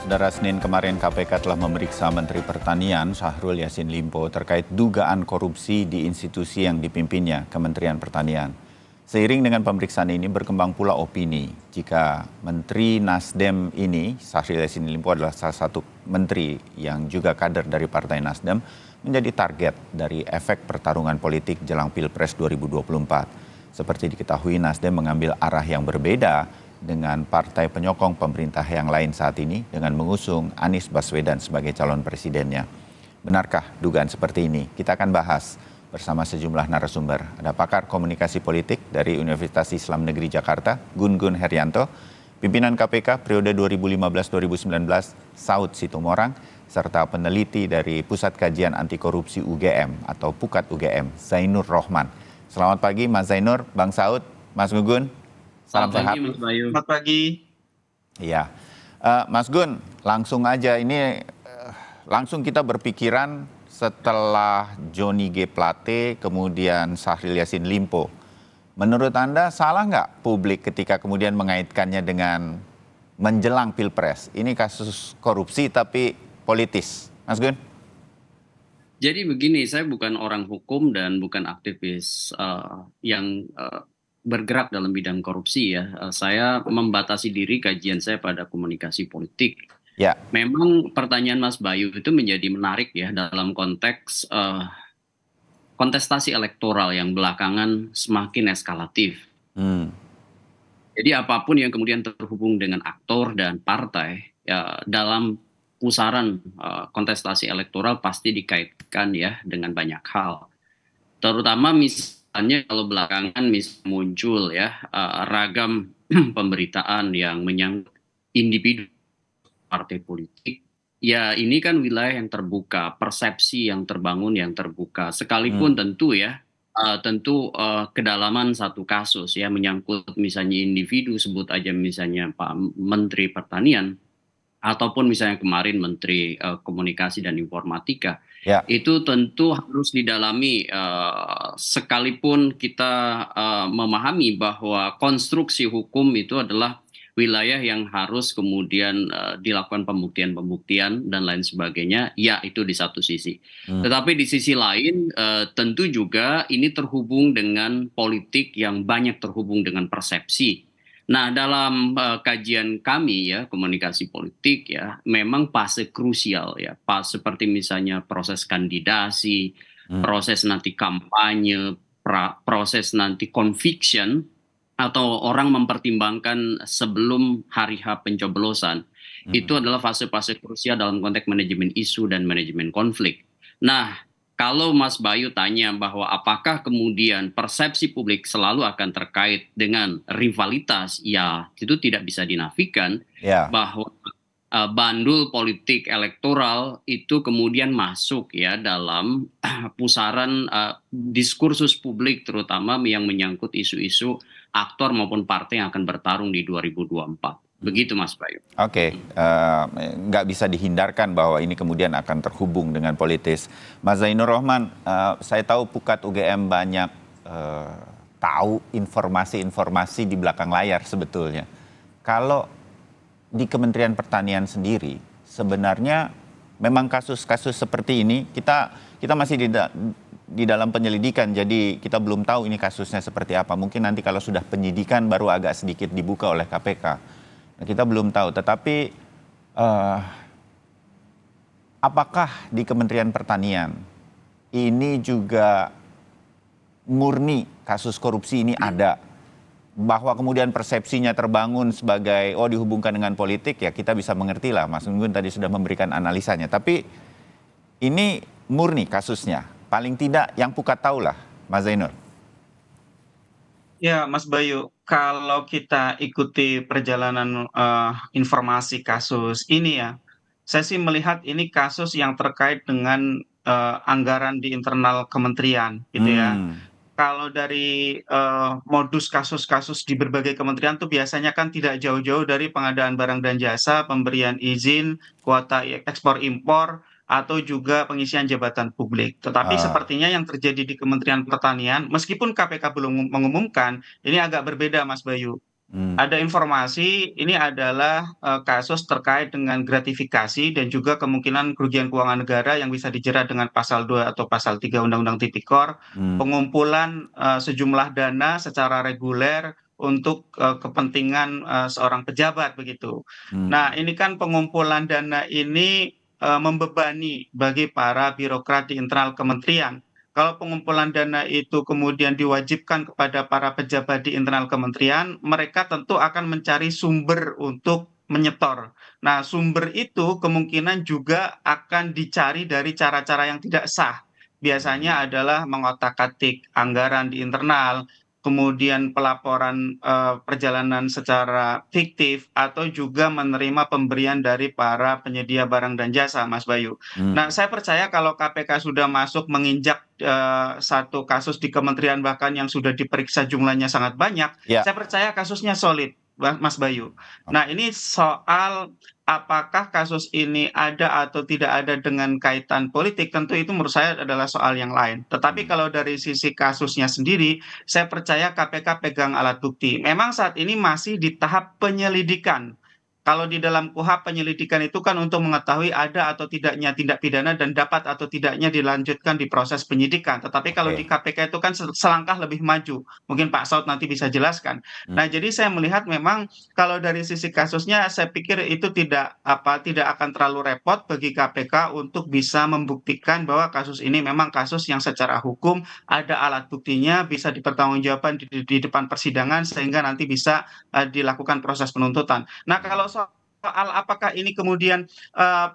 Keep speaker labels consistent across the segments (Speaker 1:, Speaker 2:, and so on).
Speaker 1: Saudara, Senin kemarin KPK telah memeriksa Menteri Pertanian Syahrul Yassin Limpo terkait dugaan korupsi di institusi yang dipimpinnya, Kementerian Pertanian. Seiring dengan pemeriksaan ini berkembang pula opini jika Menteri Nasdem ini, Syahrul Yassin Limpo adalah salah satu menteri yang juga kader dari Partai Nasdem, menjadi target dari efek pertarungan politik jelang Pilpres 2024. Seperti diketahui, Nasdem mengambil arah yang berbeda dengan partai penyokong pemerintah yang lain saat ini dengan mengusung Anies Baswedan sebagai calon presidennya. Benarkah dugaan seperti ini? Kita akan bahas bersama sejumlah narasumber. Ada pakar komunikasi politik dari Universitas Islam Negeri Jakarta, Gun Gun Herianto, pimpinan KPK periode 2015-2019, Saud Situmorang, serta peneliti dari Pusat Kajian Anti Korupsi UGM atau Pukat UGM, Zainur Rohman. Selamat pagi Mas Zainur, Bang Saud, Mas Gun. Salam sehat.
Speaker 2: Mas Bayu.
Speaker 3: Selamat pagi.
Speaker 1: Iya, Mas Gun, langsung aja ini langsung kita berpikiran setelah Johnny G. Plate, kemudian Syahrul Yassin Limpo. Menurut Anda salah nggak publik ketika kemudian mengaitkannya dengan menjelang Pilpres? Ini kasus korupsi tapi politis, Mas Gun?
Speaker 2: Jadi begini, saya bukan orang hukum dan bukan aktivis yang bergerak dalam bidang korupsi ya. Saya membatasi diri kajian saya pada komunikasi politik.
Speaker 1: Ya.
Speaker 2: Memang pertanyaan Mas Bayu itu menjadi menarik ya dalam konteks kontestasi elektoral yang belakangan semakin eskalatif. Jadi apapun yang kemudian terhubung dengan aktor dan partai ya, dalam pusaran kontestasi elektoral pasti dikaitkan ya dengan banyak hal. Terutama misalnya kalau belakangan muncul ya ragam pemberitaan yang menyangkut individu partai politik. Ya ini kan wilayah yang terbuka, persepsi yang terbangun yang terbuka. Sekalipun tentu ya, kedalaman satu kasus ya menyangkut misalnya individu, sebut aja misalnya Pak Menteri Pertanian, ataupun misalnya kemarin Menteri Komunikasi dan Informatika,
Speaker 1: Ya.
Speaker 2: itu tentu harus didalami sekalipun kita memahami bahwa konstruksi hukum itu adalah wilayah yang harus kemudian dilakukan pembuktian-pembuktian dan lain sebagainya, ya itu di satu sisi. Tetapi di sisi lain tentu juga ini terhubung dengan politik yang banyak terhubung dengan persepsi. Nah, dalam kajian kami ya komunikasi politik ya memang fase krusial ya, pas seperti misalnya proses kandidasi, proses nanti kampanye, proses nanti conviction atau orang mempertimbangkan sebelum hari H pencoblosan. Itu adalah fase-fase krusial dalam konteks manajemen isu dan manajemen konflik. Nah, kalau Mas Bayu tanya bahwa apakah kemudian persepsi publik selalu akan terkait dengan rivalitas, ya itu tidak bisa dinafikan bahwa bandul politik elektoral itu kemudian masuk ya dalam pusaran diskursus publik terutama yang menyangkut isu-isu aktor maupun partai yang akan bertarung di 2024. Begitu Mas Bayu.
Speaker 1: Oke, nggak bisa dihindarkan bahwa ini kemudian akan terhubung dengan politis. Mas Zainur Rohman, saya tahu Pukat UGM banyak tahu informasi-informasi di belakang layar sebetulnya. Kalau di Kementerian Pertanian sendiri, sebenarnya memang kasus-kasus seperti ini kita masih di dalam penyelidikan, jadi kita belum tahu ini kasusnya seperti apa. Mungkin nanti kalau sudah penyidikan baru agak sedikit dibuka oleh KPK. Kita belum tahu, tetapi apakah di Kementerian Pertanian ini juga murni kasus korupsi ini ada? Bahwa kemudian persepsinya terbangun sebagai dihubungkan dengan politik, ya kita bisa mengerti lah, Mas Gun tadi sudah memberikan analisanya. Tapi ini murni kasusnya, paling tidak yang Pukat tahu lah, Mas Zainur.
Speaker 3: Ya, Mas Bayu, kalau kita ikuti perjalanan informasi kasus ini ya, saya sih melihat ini kasus yang terkait dengan anggaran di internal kementerian, gitu ya. Kalau dari modus kasus-kasus di berbagai kementerian tuh biasanya kan tidak jauh-jauh dari pengadaan barang dan jasa, pemberian izin, kuota ekspor impor, atau juga pengisian jabatan publik. Tetapi sepertinya yang terjadi di Kementerian Pertanian, meskipun KPK belum mengumumkan, ini agak berbeda Mas Bayu. Ada informasi ini adalah kasus terkait dengan gratifikasi dan juga kemungkinan kerugian keuangan negara yang bisa dijerat dengan pasal 2 atau pasal 3 Undang-Undang Tipikor, pengumpulan sejumlah dana secara reguler untuk kepentingan seorang pejabat begitu. Nah, ini kan pengumpulan dana ini membebani bagi para birokrat di internal kementerian. Kalau pengumpulan dana itu kemudian diwajibkan kepada para pejabat di internal kementerian, mereka tentu akan mencari sumber untuk menyetor. Nah, sumber itu kemungkinan juga akan dicari dari cara-cara yang tidak sah. Biasanya adalah mengotak-atik anggaran di internal, kemudian pelaporan perjalanan secara fiktif, atau juga menerima pemberian dari para penyedia barang dan jasa, Mas Bayu. Nah, saya percaya kalau KPK sudah masuk menginjak satu kasus di kementerian bahkan yang sudah diperiksa jumlahnya sangat banyak,
Speaker 1: Ya.
Speaker 3: saya percaya kasusnya solid, Mas Bayu. Nah, ini soal apakah kasus ini ada atau tidak ada dengan kaitan politik, tentu itu menurut saya adalah soal yang lain. Tetapi kalau dari sisi kasusnya sendiri, saya percaya KPK pegang alat bukti. Memang saat ini masih di tahap penyelidikan. Kalau di dalam KUHP penyelidikan itu kan untuk mengetahui ada atau tidaknya tindak pidana dan dapat atau tidaknya dilanjutkan di proses penyidikan. Tetapi kalau di KPK itu kan selangkah lebih maju. Mungkin Pak Saud nanti bisa jelaskan. Nah, jadi saya melihat memang kalau dari sisi kasusnya saya pikir itu tidak akan terlalu repot bagi KPK untuk bisa membuktikan bahwa kasus ini memang kasus yang secara hukum ada alat buktinya, bisa dipertanggungjawabkan di depan persidangan sehingga nanti bisa dilakukan proses penuntutan. Nah, kalau soal apakah ini kemudian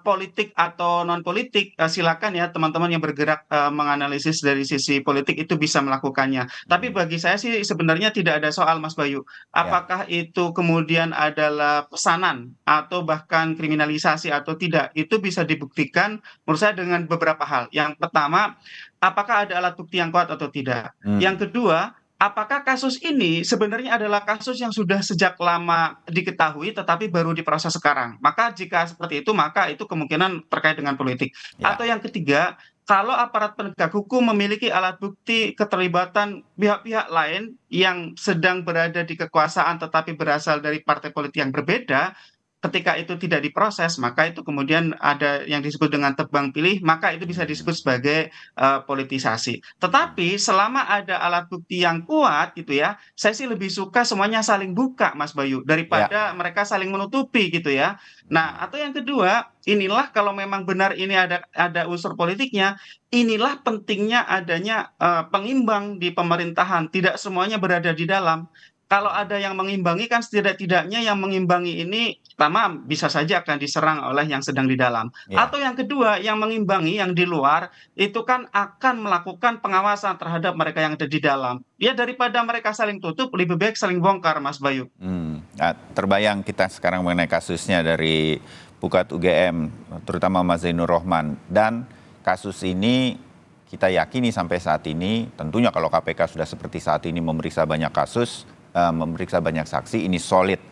Speaker 3: politik atau non politik, silakan ya teman-teman yang bergerak menganalisis dari sisi politik itu bisa melakukannya. Tapi bagi saya sih sebenarnya tidak ada soal, Mas Bayu. Apakah itu kemudian adalah pesanan atau bahkan kriminalisasi atau tidak, itu bisa dibuktikan menurut saya dengan beberapa hal. Yang pertama, apakah ada alat bukti yang kuat atau tidak. Yang kedua, apakah kasus ini sebenarnya adalah kasus yang sudah sejak lama diketahui tetapi baru diproses sekarang? Maka jika seperti itu, maka itu kemungkinan terkait dengan politik. Atau yang ketiga, kalau aparat penegak hukum memiliki alat bukti keterlibatan pihak-pihak lain yang sedang berada di kekuasaan tetapi berasal dari partai politik yang berbeda, ketika itu tidak diproses, maka itu kemudian ada yang disebut dengan tebang pilih, maka itu bisa disebut sebagai politisasi. Tetapi selama ada alat bukti yang kuat gitu ya, saya sih lebih suka semuanya saling buka, Mas Bayu, daripada mereka saling menutupi gitu ya. Nah, atau yang kedua, inilah kalau memang benar ini ada unsur politiknya, inilah pentingnya adanya pengimbang di pemerintahan, tidak semuanya berada di dalam. Kalau ada yang mengimbangi kan setidak-tidaknya yang mengimbangi ini pertama bisa saja akan diserang oleh yang sedang di dalam. Atau yang kedua, yang mengimbangi yang di luar itu kan akan melakukan pengawasan terhadap mereka yang ada di dalam. Ya daripada mereka saling tutup, lebih baik saling bongkar, Mas Bayu.
Speaker 1: Nah, terbayang kita sekarang mengenai kasusnya dari Pukat UGM, terutama Mas Zainur Rohman. Dan kasus ini kita yakini sampai saat ini, tentunya kalau KPK sudah seperti saat ini memeriksa banyak kasus, memeriksa banyak saksi, ini solid.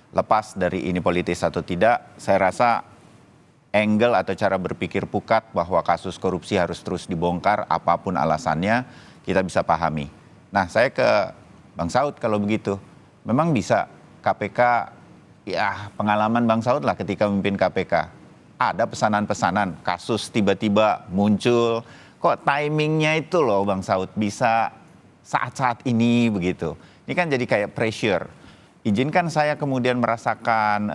Speaker 1: Lepas dari ini politis atau tidak, saya rasa angle atau cara berpikir Pukat bahwa kasus korupsi harus terus dibongkar, apapun alasannya, kita bisa pahami. Nah, saya ke Bang Saud kalau begitu. Memang bisa KPK, ya pengalaman Bang Saud lah ketika memimpin KPK. Ada pesanan-pesanan, kasus tiba-tiba muncul, kok timingnya itu loh Bang Saud bisa saat-saat ini begitu. Ini kan jadi kayak pressure. Izinkan saya kemudian merasakan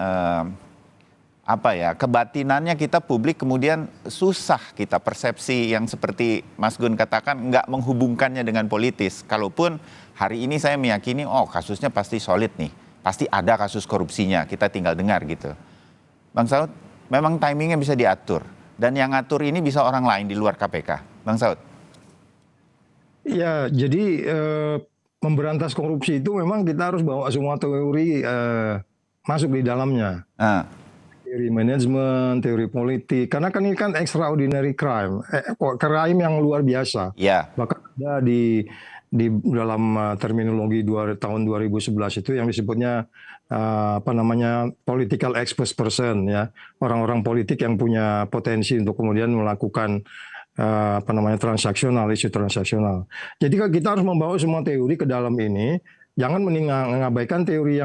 Speaker 1: kebatinannya kita publik kemudian susah kita persepsi yang seperti Mas Gun katakan nggak menghubungkannya dengan politis. Kalaupun hari ini saya meyakini kasusnya pasti solid nih, pasti ada kasus korupsinya, kita tinggal dengar gitu. Bang Saud, memang timingnya bisa diatur dan yang ngatur ini bisa orang lain di luar KPK. Bang Saud.
Speaker 4: Ya, jadi memberantas korupsi itu memang kita harus bawa semua teori masuk di dalamnya. Teori manajemen, teori politik. Karena kan ini kan extraordinary crime. Crime yang luar biasa. Bahkan ada di dalam terminologi tahun 2011 itu yang disebutnya political expert person ya. Orang-orang politik yang punya potensi untuk kemudian melakukan transaksional, isu transaksional. Jadi kita harus membawa semua teori ke dalam ini jangan mengabaikan teori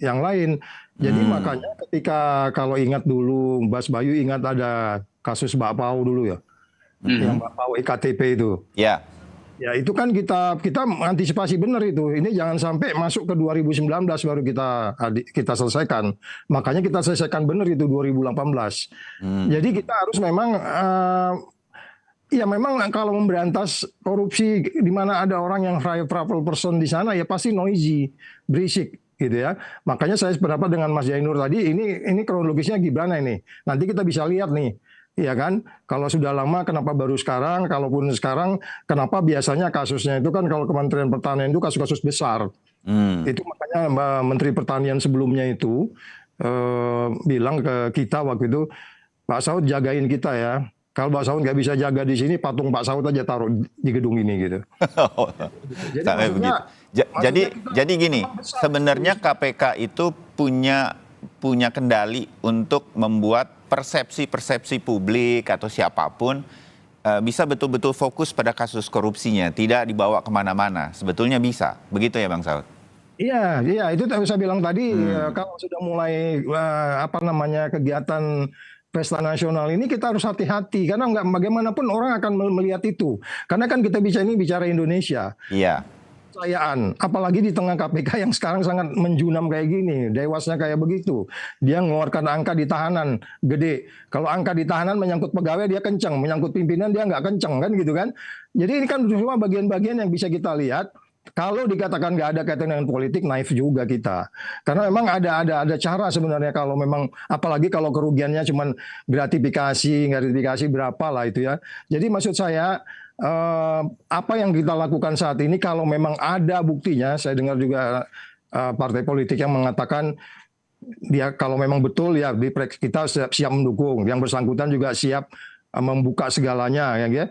Speaker 4: yang lain. Jadi makanya ketika kalau ingat dulu, Mas Bayu ingat ada kasus Mbak Pau dulu ya, yang Mbak Pau EKTP itu.
Speaker 1: Ya.
Speaker 4: Ya itu kan kita antisipasi benar itu. Ini jangan sampai masuk ke 2019 baru kita selesaikan. Makanya kita selesaikan benar itu 2018. Jadi kita harus memang ya memang kalau memberantas korupsi di mana ada orang yang high profile person di sana ya pasti noisy, berisik gitu ya. Makanya saya sependapat dengan Mas Jainur tadi, ini kronologisnya gimana ini? Nanti kita bisa lihat nih. Ya kan, kalau sudah lama kenapa baru sekarang, kalaupun sekarang kenapa biasanya kasusnya itu kan kalau Kementerian Pertanian itu kasus-kasus besar. Itu makanya Menteri Pertanian sebelumnya itu bilang ke kita waktu itu, Pak Saud jagain kita ya. Kalau Pak Saud nggak bisa jaga di sini, patung Pak Saud aja taruh di gedung ini gitu.
Speaker 1: Jadi gini, sebenarnya KPK itu punya kendali untuk membuat persepsi publik atau siapapun bisa betul-betul fokus pada kasus korupsinya, tidak dibawa kemana-mana. Sebetulnya bisa, begitu ya Bang Saud?
Speaker 4: Iya, itu saya bilang tadi, kalau sudah mulai kegiatan pesta nasional ini kita harus hati-hati karena nggak bagaimanapun orang akan melihat itu. Karena kan kita bicara Indonesia.
Speaker 1: Iya.
Speaker 4: Kepercayaan, apalagi di tengah KPK yang sekarang sangat menjunam kayak gini, dewasnya kayak begitu. Dia mengeluarkan angka di tahanan gede. Kalau angka di tahanan menyangkut pegawai dia kencang, menyangkut pimpinan dia nggak kencang kan gitu kan. Jadi ini kan semua bagian-bagian yang bisa kita lihat. Kalau dikatakan nggak ada kaitan dengan politik, naif juga kita. Karena memang ada cara sebenarnya kalau memang, apalagi kalau kerugiannya cuma gratifikasi berapa lah itu ya. Jadi maksud saya, apa yang kita lakukan saat ini kalau memang ada buktinya, saya dengar juga partai politik yang mengatakan dia kalau memang betul ya kita siap mendukung, yang bersangkutan juga siap membuka segalanya ya.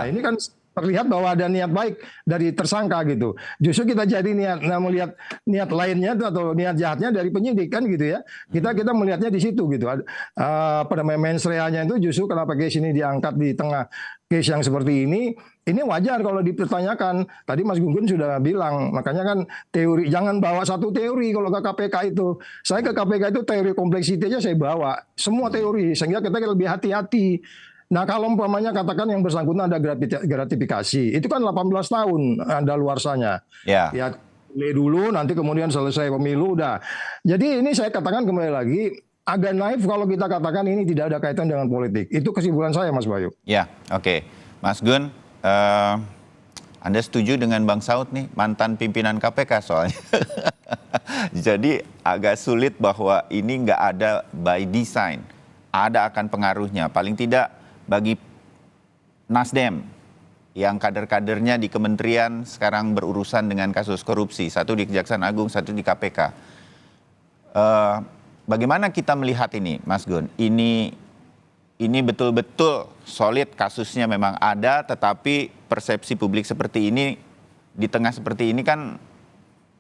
Speaker 4: Ini kan terlihat bahwa ada niat baik dari tersangka gitu. Justru kita jadi melihat niat lainnya atau niat jahatnya dari penyidik kan gitu ya. Kita melihatnya di situ gitu. Pada mens rea-nya itu justru kenapa case ini diangkat di tengah case yang seperti ini wajar kalau dipertanyakan. Tadi Mas Gun Gun sudah bilang, makanya kan teori, jangan bawa satu teori kalau ke KPK itu. Saya ke KPK itu teori kompleksiti aja saya bawa. Semua teori, sehingga kita lebih hati-hati. Nah kalau umpamanya katakan yang bersangkutan ada gratifikasi, itu kan 18 tahun daluarsanya. Ya dulu nanti kemudian selesai pemilu udah. Jadi ini saya katakan kembali lagi, agak naif kalau kita katakan ini tidak ada kaitan dengan politik. Itu kesimpulan saya Mas Bayu.
Speaker 1: Ya oke. Mas Gun, Anda setuju dengan Bang Saud nih, mantan pimpinan KPK soalnya. Jadi agak sulit bahwa ini nggak ada by design. Ada akan pengaruhnya, paling tidak bagi Nasdem yang kader-kadernya di kementerian sekarang berurusan dengan kasus korupsi, satu di Kejaksaan Agung, satu di KPK. Bagaimana kita melihat ini, Mas Gun? Ini betul-betul solid kasusnya memang ada, tetapi persepsi publik seperti ini, di tengah seperti ini kan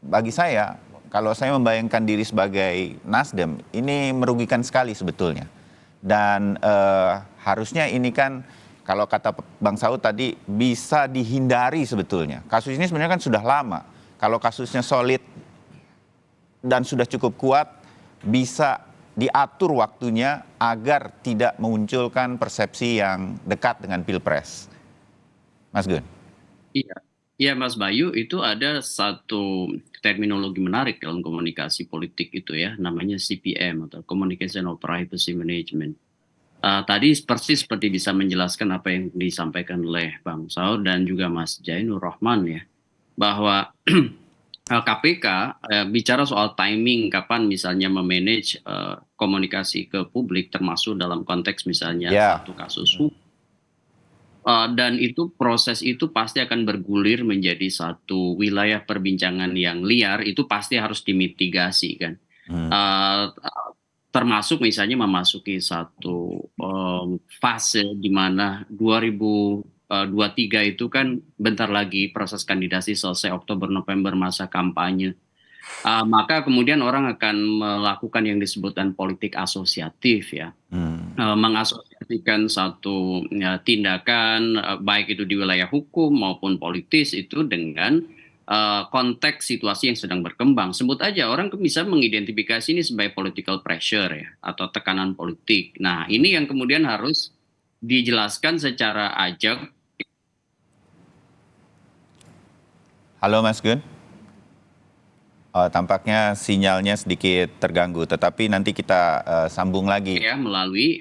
Speaker 1: bagi saya, kalau saya membayangkan diri sebagai Nasdem, ini merugikan sekali sebetulnya. Dan harusnya ini kan kalau kata Bang Saud tadi bisa dihindari sebetulnya. Kasus ini sebenarnya kan sudah lama. Kalau kasusnya solid dan sudah cukup kuat, bisa diatur waktunya agar tidak memunculkan persepsi yang dekat dengan Pilpres. Mas Gun.
Speaker 2: Iya Mas Bayu, itu ada satu terminologi menarik dalam komunikasi politik itu ya, namanya CPM atau Communication of Privacy Management. Tadi persis seperti bisa menjelaskan apa yang disampaikan oleh Bang Saud dan juga Mas Jainur Rahman ya, bahwa KPK bicara soal timing kapan misalnya memanage komunikasi ke publik, termasuk dalam konteks misalnya satu kasus hukum. Dan itu proses itu pasti akan bergulir menjadi satu wilayah perbincangan yang liar, itu pasti harus dimitigasi kan. Termasuk misalnya memasuki satu fase di mana 2023 itu kan bentar lagi proses kandidasi selesai, Oktober-November masa kampanye. Maka kemudian orang akan melakukan yang disebutkan politik asosiatif ya. Mengasosiasikan satu tindakan baik itu di wilayah hukum maupun politis itu dengan konteks situasi yang sedang berkembang. Sebut aja orang bisa mengidentifikasi ini sebagai political pressure ya, atau tekanan politik. Nah, ini yang kemudian harus dijelaskan secara ajak.
Speaker 1: Halo Mas Gun. Tampaknya sinyalnya sedikit terganggu, tetapi nanti kita sambung lagi.
Speaker 2: Ya, melalui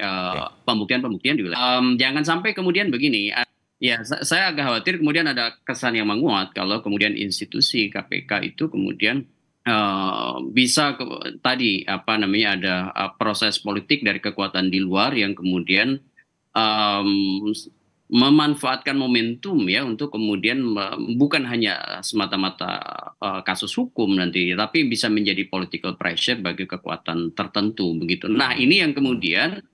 Speaker 2: pembuktian-pembuktian di wilayah. Jangan sampai kemudian begini, ya saya agak khawatir kemudian ada kesan yang menguat kalau kemudian institusi KPK itu kemudian bisa tadi apa namanya ada proses politik dari kekuatan di luar yang kemudian memanfaatkan momentum ya untuk kemudian bukan hanya semata-mata kasus hukum nanti, tapi bisa menjadi political pressure bagi kekuatan tertentu begitu. Nah, ini yang kemudian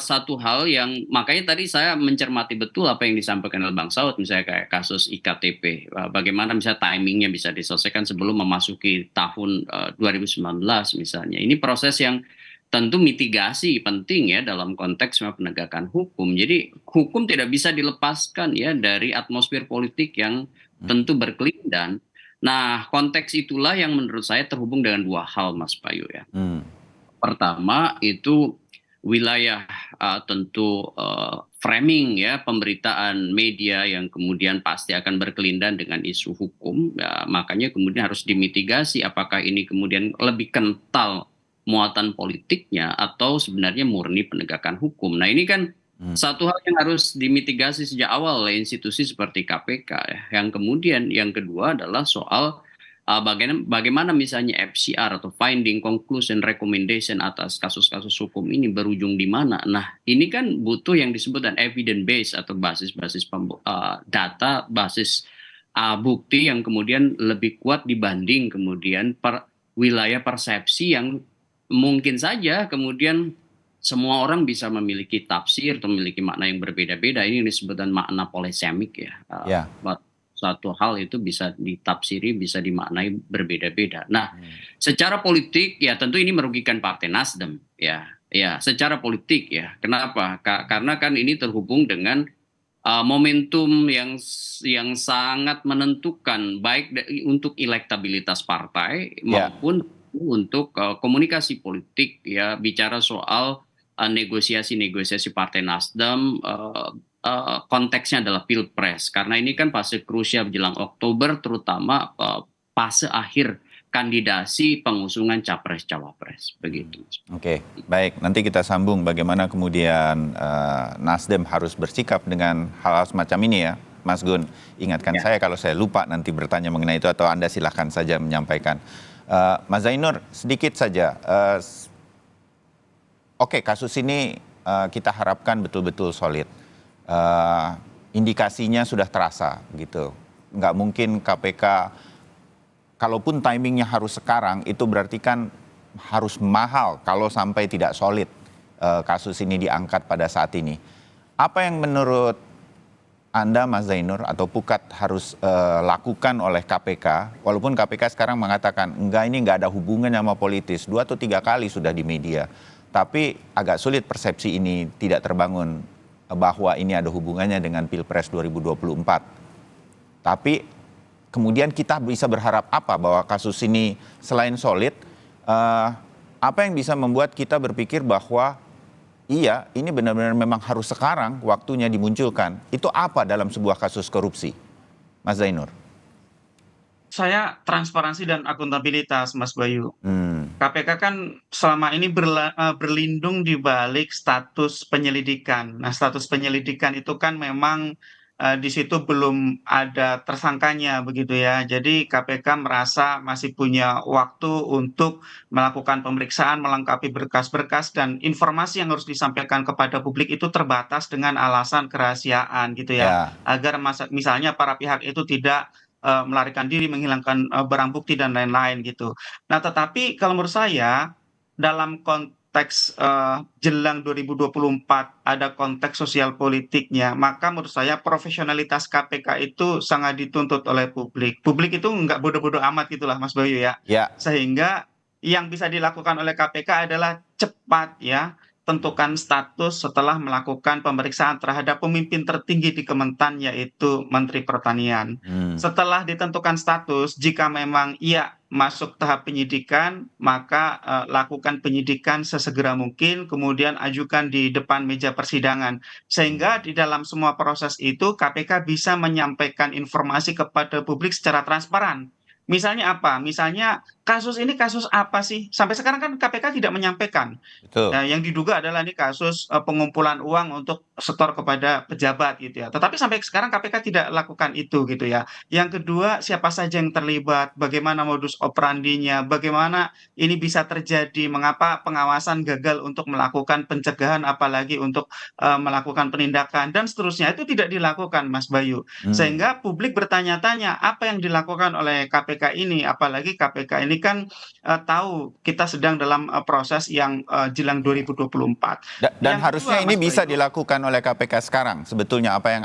Speaker 2: satu hal yang makanya tadi saya mencermati betul apa yang disampaikan oleh Bang Saud, misalnya kayak kasus IKTP, bagaimana misalnya timingnya bisa diselesaikan sebelum memasuki tahun 2019 misalnya. Ini proses yang tentu mitigasi penting ya dalam konteks penegakan hukum. Jadi hukum tidak bisa dilepaskan ya dari atmosfer politik yang tentu berkelindan. Nah, konteks itulah yang menurut saya terhubung dengan dua hal, Mas Bayu ya. Pertama itu wilayah tentu framing ya pemberitaan media yang kemudian pasti akan berkelindan dengan isu hukum. Ya, makanya kemudian harus dimitigasi apakah ini kemudian lebih kental muatan politiknya atau sebenarnya murni penegakan hukum. Nah, ini kan satu hal yang harus dimitigasi sejak awal oleh institusi seperti KPK ya. Yang kemudian yang kedua adalah soal bagaimana misalnya FCR atau finding, conclusion, recommendation atas kasus-kasus hukum ini berujung di mana. Nah, ini kan butuh yang disebut dan evidence base atau basis-basis data, basis bukti yang kemudian lebih kuat dibanding kemudian wilayah persepsi yang mungkin saja kemudian semua orang bisa memiliki tafsir atau memiliki makna yang berbeda-beda. Ini disebutkan makna polisemik ya. Satu hal itu bisa ditafsiri, bisa dimaknai berbeda-beda. Nah, secara politik ya tentu ini merugikan Partai Nasdem ya. Ya, secara politik ya. Kenapa? Karena kan ini terhubung dengan momentum yang sangat menentukan baik untuk elektabilitas partai maupun untuk komunikasi politik ya, bicara soal negosiasi-negosiasi Partai Nasdem, konteksnya adalah Pilpres karena ini kan fase krusial menjelang Oktober, terutama fase akhir kandidasi pengusungan capres-cawapres begitu.
Speaker 1: Oke, baik. Nanti kita sambung bagaimana kemudian Nasdem harus bersikap dengan hal-hal semacam ini ya, Mas Gun. Ingatkan saya kalau saya lupa nanti bertanya mengenai itu atau Anda silahkan saja menyampaikan. Mas Zainur, sedikit saja. Oke, kasus ini kita harapkan betul-betul solid. Indikasinya sudah terasa gitu. Nggak mungkin KPK, kalaupun timingnya harus sekarang, itu berarti kan harus mahal kalau sampai tidak solid kasus ini diangkat pada saat ini. Apa yang menurut Anda, Mas Zainur, atau Pukat harus lakukan oleh KPK, walaupun KPK sekarang mengatakan, enggak, ini nggak ada hubungan sama politis, 2 atau 3 kali sudah di media, tapi agak sulit persepsi ini tidak terbangun bahwa ini ada hubungannya dengan Pilpres 2024. Tapi kemudian kita bisa berharap apa bahwa kasus ini selain solid, apa yang bisa membuat kita berpikir bahwa iya, ini benar-benar memang harus sekarang waktunya dimunculkan. Itu apa dalam sebuah kasus korupsi, Mas Zainur?
Speaker 3: Saya transparansi dan akuntabilitas, Mas Bayu. KPK kan selama ini berlindung di balik status penyelidikan. Nah, status penyelidikan itu kan memang di situ belum ada tersangkanya begitu ya. Jadi KPK merasa masih punya waktu untuk melakukan pemeriksaan, melengkapi berkas-berkas, dan informasi yang harus disampaikan kepada publik itu terbatas dengan alasan kerahasiaan gitu ya. Agar misalnya para pihak itu tidak melarikan diri, menghilangkan barang bukti dan lain-lain gitu. Nah, tetapi kalau menurut saya dalam konteks jelang 2024 ada konteks sosial politiknya, maka menurut saya profesionalitas KPK itu sangat dituntut oleh publik. Publik itu nggak bodoh-bodoh amat gitulah, Mas Bayu ya. Sehingga yang bisa dilakukan oleh KPK adalah cepat ya, tentukan status setelah melakukan pemeriksaan terhadap pemimpin tertinggi di Kementan, yaitu Menteri Pertanian. Setelah ditentukan status, jika memang ia masuk tahap penyidikan, maka lakukan penyidikan sesegera mungkin, kemudian ajukan di depan meja persidangan. Sehingga di dalam semua proses itu KPK bisa menyampaikan informasi kepada publik secara transparan. Misalnya apa? Misalnya kasus ini kasus apa sih? Sampai sekarang kan KPK tidak menyampaikan.
Speaker 1: Betul.
Speaker 3: Yang diduga adalah ini kasus pengumpulan uang untuk setor kepada pejabat gitu ya. Tetapi sampai sekarang KPK tidak lakukan itu gitu ya. Yang kedua, siapa saja yang terlibat, bagaimana modus operandinya, bagaimana ini bisa terjadi, mengapa pengawasan gagal untuk melakukan pencegahan, apalagi untuk melakukan penindakan dan seterusnya. Itu tidak dilakukan, Mas Bayu. Sehingga publik bertanya-tanya apa yang dilakukan oleh KPK ini, apalagi KPK ini kan tahu kita sedang dalam proses yang jelang 2024.
Speaker 1: Dan
Speaker 3: Yang
Speaker 1: harusnya
Speaker 3: kedua,
Speaker 1: ini
Speaker 3: Mas
Speaker 1: bisa
Speaker 3: Bayu,
Speaker 1: dilakukan oleh KPK sekarang. Sebetulnya apa yang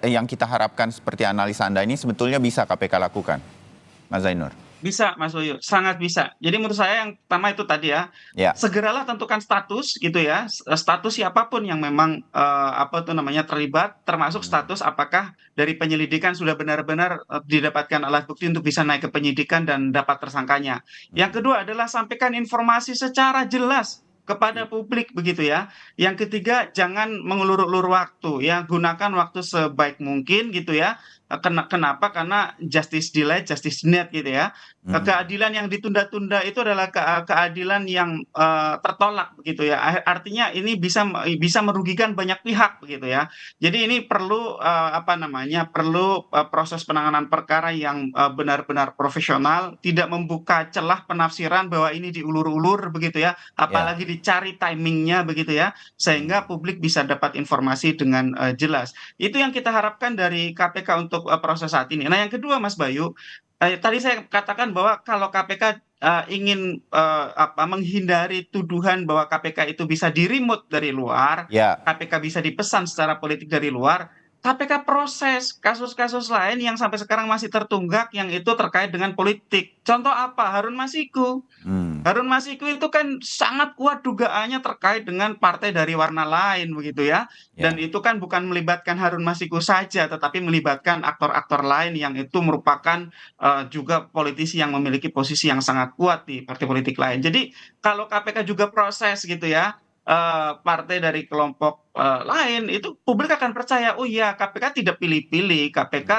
Speaker 1: yang kita harapkan seperti analisa Anda ini sebetulnya bisa KPK lakukan, Mas Zainur.
Speaker 3: bisa, Mas Bayu, sangat bisa. Jadi menurut saya yang pertama itu tadi ya,
Speaker 1: Ya.
Speaker 3: segeralah tentukan status gitu ya, status siapapun yang memang terlibat, termasuk status apakah dari penyelidikan sudah benar-benar didapatkan alat bukti untuk bisa naik ke penyidikan dan dapat tersangkanya. Yang kedua adalah sampaikan informasi secara jelas kepada publik begitu ya. Yang ketiga, jangan mengulur-ulur waktu ya, gunakan waktu sebaik mungkin gitu ya. Kenapa? Karena justice delayed, justice denied gitu ya. Keadilan yang ditunda-tunda itu adalah keadilan yang tertolak begitu ya. Artinya ini bisa merugikan banyak pihak begitu ya. Jadi ini perlu proses penanganan perkara yang benar-benar profesional, tidak membuka celah penafsiran bahwa ini diulur-ulur begitu ya, apalagi dicari timingnya begitu ya, sehingga publik bisa dapat informasi dengan jelas. Itu yang kita harapkan dari KPK untuk proses saat ini. Nah, yang kedua, Mas Bayu, tadi saya katakan bahwa kalau KPK ingin menghindari tuduhan bahwa KPK itu bisa di-remote dari luar, KPK bisa dipesan secara politik dari luar, KPK proses kasus-kasus lain yang sampai sekarang masih tertunggak yang itu terkait dengan politik. Contoh apa? Harun Masiku. Harun Masiku itu kan sangat kuat dugaannya terkait dengan partai dari warna lain begitu ya. Dan itu kan bukan melibatkan Harun Masiku saja, tetapi melibatkan aktor-aktor lain yang itu merupakan juga politisi yang memiliki posisi yang sangat kuat di partai politik lain. Jadi kalau KPK juga proses gitu ya, partai dari kelompok lain, itu publik akan percaya, oh iya KPK tidak pilih-pilih, KPK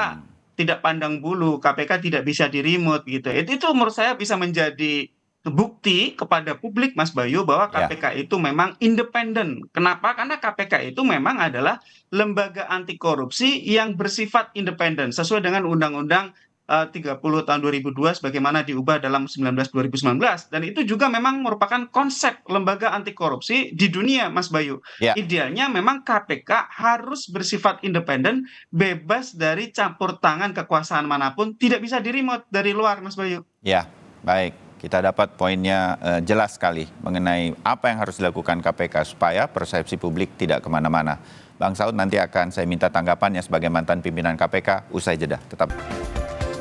Speaker 3: tidak pandang bulu, KPK tidak bisa di-remote gitu. Itu menurut saya bisa menjadi bukti kepada publik, Mas Bayu, bahwa KPK itu memang independen. Kenapa? Karena KPK itu memang adalah lembaga anti korupsi yang bersifat independen sesuai dengan Undang-Undang 30 tahun 2002 sebagaimana diubah dalam 2019 dan itu juga memang merupakan konsep lembaga anti korupsi di dunia, Mas Bayu. Idealnya memang KPK harus bersifat independen, bebas dari campur tangan kekuasaan manapun, tidak bisa di-remote dari luar, Mas Bayu.
Speaker 1: Ya, baik. Kita dapat poinnya jelas sekali mengenai apa yang harus dilakukan KPK supaya persepsi publik tidak kemana-mana. Bang Saud, nanti akan saya minta tanggapannya sebagai mantan pimpinan KPK usai jeda. Tetap.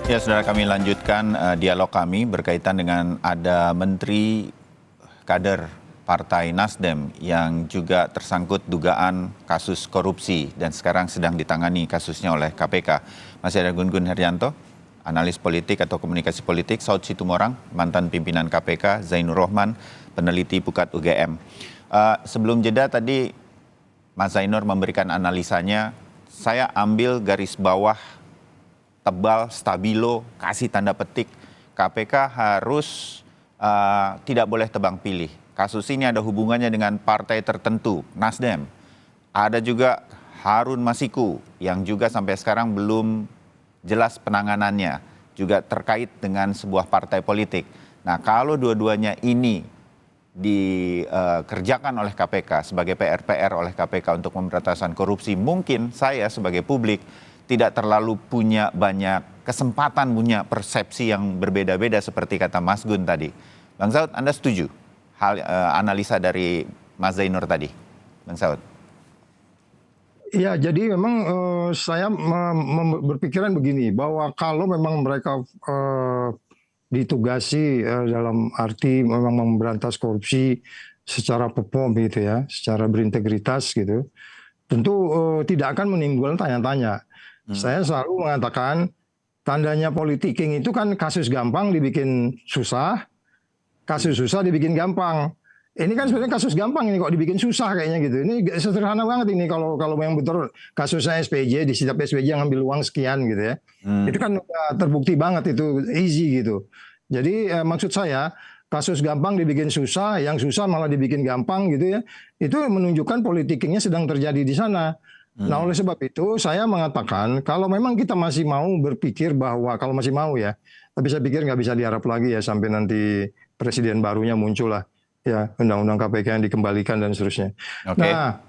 Speaker 1: Ya, saudara, kami lanjutkan dialog kami berkaitan dengan ada Menteri kader Partai Nasdem yang juga tersangkut dugaan kasus korupsi dan sekarang sedang ditangani kasusnya oleh KPK. Masih ada Gun-Gun Herianto, analis politik atau komunikasi politik, Saud Situmorang, mantan pimpinan KPK, Zainur Rohman, peneliti Pukat UGM. Sebelum jeda tadi Mas Zainur memberikan analisanya, saya ambil garis bawah tebal, stabilo, kasih tanda petik, KPK harus tidak boleh tebang pilih. Kasus ini ada hubungannya dengan partai tertentu, Nasdem. Ada juga Harun Masiku yang juga sampai sekarang belum jelas penanganannya, juga terkait dengan sebuah partai politik. Nah, kalau dua-duanya ini dikerjakan oleh KPK sebagai PR-PR oleh KPK untuk pemberantasan korupsi, mungkin saya sebagai publik tidak terlalu punya banyak kesempatan punya persepsi yang berbeda-beda seperti kata Mas Gun tadi. Bang Saud, Anda setuju hal analisa dari Mas Zainur tadi? Bang Saud.
Speaker 4: Ya, jadi memang saya berpikiran begini, bahwa kalau memang mereka ditugasi dalam arti memang memberantas korupsi secara perform gitu ya, secara berintegritas gitu, tentu tidak akan menimbulkan tanya-tanya. Saya selalu mengatakan tandanya politicking itu kan kasus gampang dibikin susah, kasus susah dibikin gampang. Ini kan sebenarnya kasus gampang ini kok dibikin susah kayaknya gitu. Ini sederhana banget ini kalau yang betul kasusnya SPJ, di setiap SPJ yang ngambil uang sekian gitu ya. Itu kan udah terbukti banget itu easy gitu. Jadi maksud saya kasus gampang dibikin susah, yang susah malah dibikin gampang gitu ya. Itu menunjukkan politikingnya sedang terjadi di sana. Nah oleh sebab itu saya mengatakan kalau memang kita masih mau berpikir bahwa kalau masih mau ya, tapi saya pikir nggak bisa diharap lagi ya sampai nanti presiden barunya muncul lah ya undang-undang KPK yang dikembalikan dan seterusnya.
Speaker 1: Okay.
Speaker 4: Nah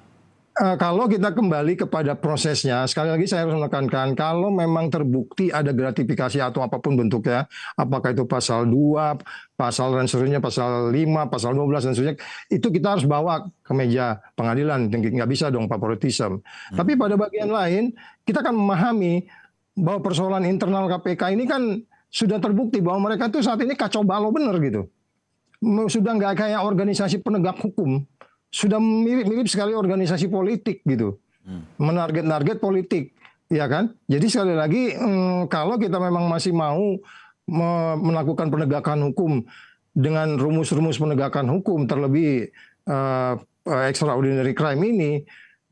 Speaker 4: kalau kita kembali kepada prosesnya, sekali lagi saya harus menekankan kalau memang terbukti ada gratifikasi atau apapun bentuknya, apakah itu pasal 2, pasal dan seterusnya, pasal 5, pasal 12 dan seterusnya, itu kita harus bawa ke meja pengadilan, nggak bisa dong favoritism. Tapi pada bagian lain, kita kan memahami bahwa persoalan internal KPK ini kan sudah terbukti bahwa mereka tuh saat ini kacau balau bener gitu. Sudah nggak kayak organisasi penegak hukum. Sudah mirip sekali organisasi politik gitu, menarget politik, ya kan? Jadi sekali lagi kalau kita memang masih mau melakukan penegakan hukum dengan rumus-rumus penegakan hukum terlebih extraordinary crime ini,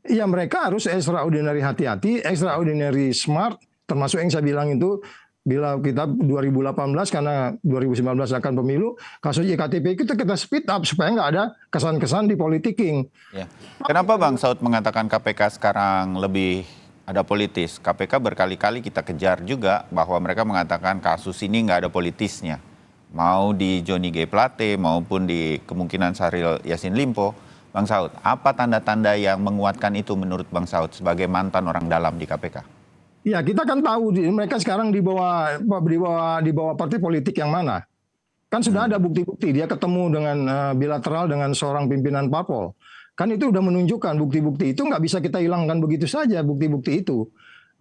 Speaker 4: ya mereka harus extraordinary hati-hati, extraordinary smart, termasuk yang saya bilang itu. Bila kita 2018 karena 2019 akan pemilu, kasus IKTP itu kita speed up supaya nggak ada kesan-kesan di politiking.
Speaker 1: Ya. Kenapa Bang Saud mengatakan KPK sekarang lebih ada politis? KPK berkali-kali kita kejar juga bahwa mereka mengatakan kasus ini nggak ada politisnya. Mau di Johnny G. Plate maupun di kemungkinan Syahrul Yassin Limpo. Bang Saud, apa tanda-tanda yang menguatkan itu menurut Bang Saud sebagai mantan orang dalam di KPK?
Speaker 4: Ya kita kan tahu mereka sekarang di bawah partai politik yang mana. Kan sudah ada bukti-bukti dia ketemu dengan bilateral dengan seorang pimpinan parpol. Kan itu udah menunjukkan bukti-bukti itu nggak bisa kita hilangkan begitu saja bukti-bukti itu.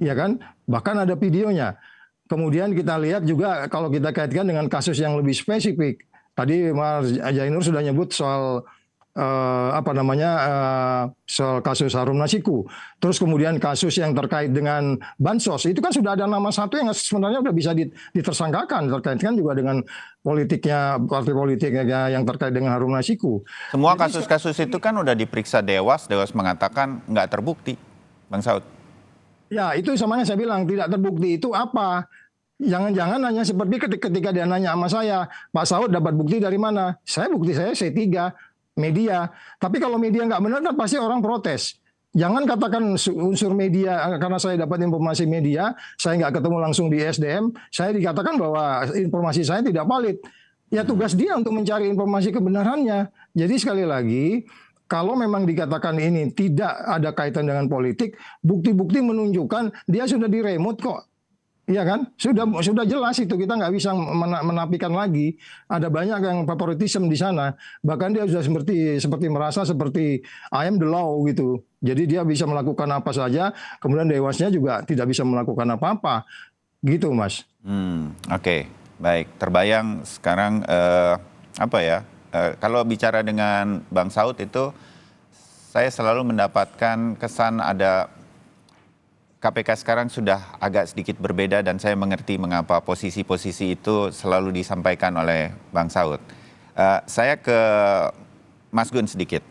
Speaker 4: Ya kan? Bahkan ada videonya. Kemudian kita lihat juga kalau kita kaitkan dengan kasus yang lebih spesifik. Tadi Mas Jainur sudah nyebut soal soal kasus Harun Masiku. Terus kemudian kasus yang terkait dengan bansos itu kan sudah ada nama satu yang sebenarnya sudah bisa ditersangkakan terkait kan juga dengan politiknya partai politiknya yang terkait dengan Harun Masiku.
Speaker 1: Semua kasus-kasus itu kan udah diperiksa Dewas mengatakan nggak terbukti, Bang Saud.
Speaker 4: Ya itu samanya saya bilang tidak terbukti itu apa? Jangan-jangan hanya seperti ketika dia nanya sama saya, Pak Saud dapat bukti dari mana? Bukti saya C3. Media, tapi kalau media nggak benar kan pasti orang protes. Jangan katakan unsur media karena saya dapat informasi media, saya nggak ketemu langsung di SDM, saya dikatakan bahwa informasi saya tidak valid. Ya tugas dia untuk mencari informasi kebenarannya. Jadi sekali lagi, kalau memang dikatakan ini tidak ada kaitan dengan politik, bukti-bukti menunjukkan dia sudah diremot kok. Iya kan? Sudah jelas itu, kita nggak bisa menafikan lagi. Ada banyak yang favoritism di sana. Bahkan dia sudah seperti merasa seperti I am the law gitu. Jadi dia bisa melakukan apa saja, kemudian Dewasnya juga tidak bisa melakukan apa-apa. Gitu, Mas.
Speaker 1: Oke. Baik. Terbayang sekarang kalau bicara dengan Bang Saud itu saya selalu mendapatkan kesan ada KPK sekarang sudah agak sedikit berbeda dan saya mengerti mengapa posisi-posisi itu selalu disampaikan oleh Bang Saud. Saya ke Mas Gun sedikit.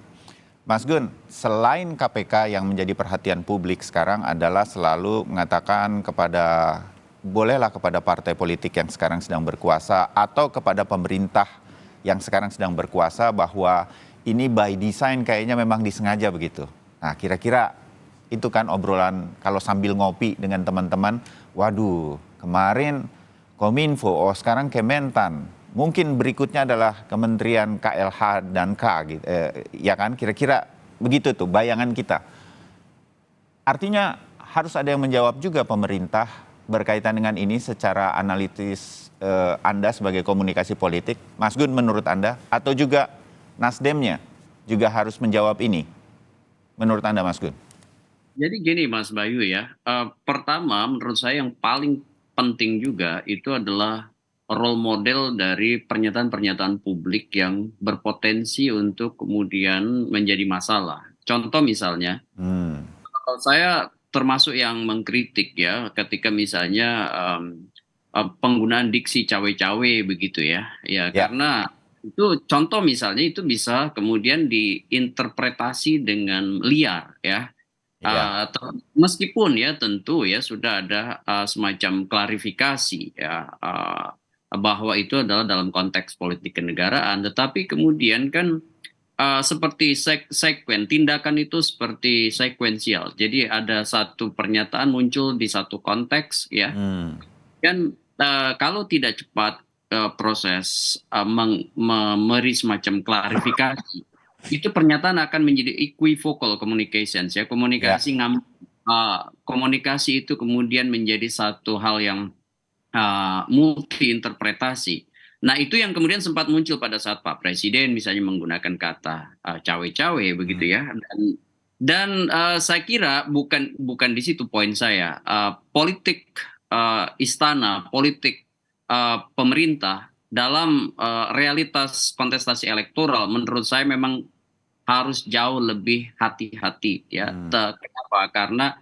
Speaker 1: Mas Gun, selain KPK yang menjadi perhatian publik sekarang adalah selalu mengatakan bolehlah kepada partai politik yang sekarang sedang berkuasa atau kepada pemerintah yang sekarang sedang berkuasa bahwa ini by design kayaknya memang disengaja begitu. Nah kira-kira itu kan obrolan kalau sambil ngopi dengan teman-teman, waduh kemarin Kominfo, sekarang Kementan, mungkin berikutnya adalah Kementerian KLH dan K gitu, ya kan kira-kira begitu tuh bayangan kita. Artinya harus ada yang menjawab juga pemerintah berkaitan dengan ini secara analitis Anda sebagai komunikasi politik, Mas Gun menurut Anda, atau juga Nasdemnya juga harus menjawab ini, menurut Anda Mas Gun?
Speaker 2: Jadi gini Mas Bayu ya, pertama menurut saya yang paling penting juga itu adalah role model dari pernyataan-pernyataan publik yang berpotensi untuk kemudian menjadi masalah. Contoh misalnya, saya termasuk yang mengkritik ya ketika misalnya penggunaan diksi cawe-cawe begitu ya. Ya, karena itu contoh misalnya itu bisa kemudian diinterpretasi dengan liar ya. Meskipun ya tentu ya sudah ada semacam klarifikasi ya bahwa itu adalah dalam konteks politik kenegaraan, tetapi kemudian kan seperti tindakan itu seperti sekuensial. Jadi ada satu pernyataan muncul di satu konteks ya, dan kalau tidak cepat proses memberi semacam klarifikasi, itu pernyataan akan menjadi equivocal communications ya, komunikasi itu kemudian menjadi satu hal yang multi interpretasi. Nah, itu yang kemudian sempat muncul pada saat Pak Presiden misalnya menggunakan kata cawe-cawe begitu ya. Dan saya kira bukan di situ poin saya. Politik istana, politik pemerintah dalam realitas kontestasi elektoral menurut saya memang harus jauh lebih hati-hati ya. Kenapa? Karena